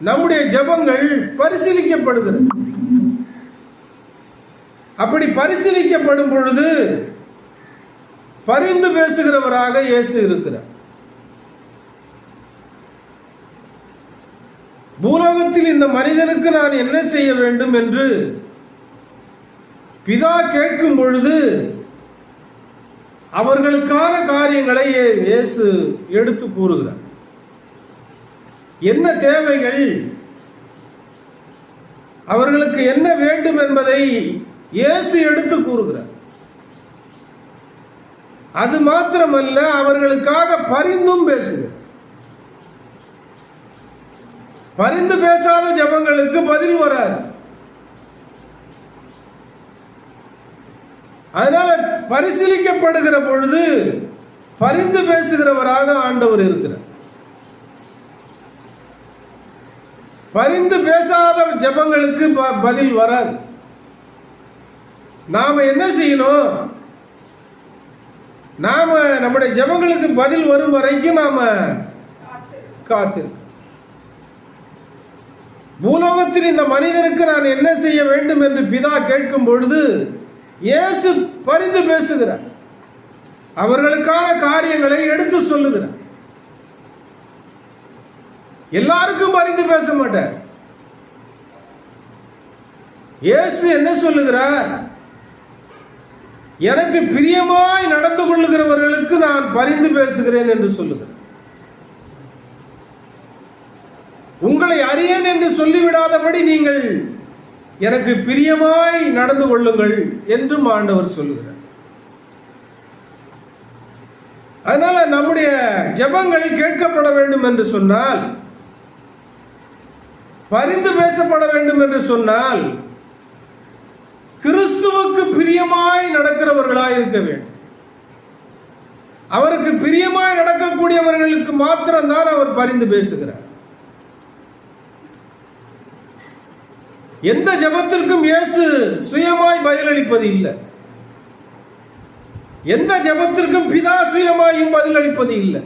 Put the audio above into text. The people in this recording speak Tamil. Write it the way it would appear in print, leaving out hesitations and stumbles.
நம்முடைய ஜெபங்கள் பரிசீலிக்கப்படுகிறது. அப்படி பரிசீலிக்கப்படும் பொழுது பரிந்து பேசுகிறவராக இயேசு இருக்கிறார். பூலோகத்தில் இந்த மனிதனுக்கு நான் என்ன செய்ய வேண்டும் என்று பிதா கேட்கும் பொழுது அவர்களுக்கான காரியங்களை இயேசு எடுத்து கூறுகிறார். என்ன தேவைகள், அவர்களுக்கு என்ன வேண்டும் என்பதை இயேசு எடுத்து கூறுகிறார். அது மாத்திரமல்ல, அவர்களுக்காக பரிந்தும் பேசுகிறார். பரிந்து பேசாத ஜெபங்களுக்கு பதில் வராது. அதனால பரிசீலிக்கப்படுகிற பொழுது பரிந்து பேசுகிறவராக ஆண்டவர் இருக்கிறார். பரிந்து பேசாத ஜெபங்களுக்கு பதில் வராது. நாம என்ன செய்யணும்? நாம நம்முடைய ஜெபங்களுக்கு பதில் வரும் வரைக்கும் நாம காத்திருக்கோம். பூலோகத்தில் இந்த மனிதனுக்கு நான் என்ன செய்ய வேண்டும் என்று பிதா கேட்கும் பொழுது இயேசு பரிந்து பேசுகிறார். அவர்களுக்கான காரியங்களை எடுத்து சொல்லுகிறார். எல்லாருக்கும் பரிந்து பேச மாட்டார். இயேசு என்ன சொல்லுகிறார்? எனக்கு பிரியமாய் நடந்து கொள்ளுகிறவர்களுக்கு நான் பரிந்து பேசுகிறேன் என்று சொல்லுகிறார். உங்களை அறியேன் என்று சொல்லிவிடாதபடி நீங்கள் எனக்கு பிரியமாய் நடந்து கொள்ளுங்கள் என்றும் ஆண்டவர் சொல்லுகிறார். அதனால நம்முடைய ஜெபங்கள் கேட்கப்பட வேண்டும் என்று சொன்னால், பரிந்து பேசப்பட வேண்டும் என்று சொன்னால், கிறிஸ்துவுக்கு பிரியமாய் நடக்கிறவர்களாய் இருக்க வேண்டும். அவருக்கு பிரியமாய் நடக்கக்கூடியவர்களுக்கு மாத்திரம்தான் அவர் பரிந்து பேசுகிறார். எந்த ஜெபத்திற்கும் இயேசு சுயமாய் பதிலளிப்பது இல்லை. எந்த ஜெபத்திற்கும் பிதா சுயமாயும் பதிலளிப்பது இல்லை.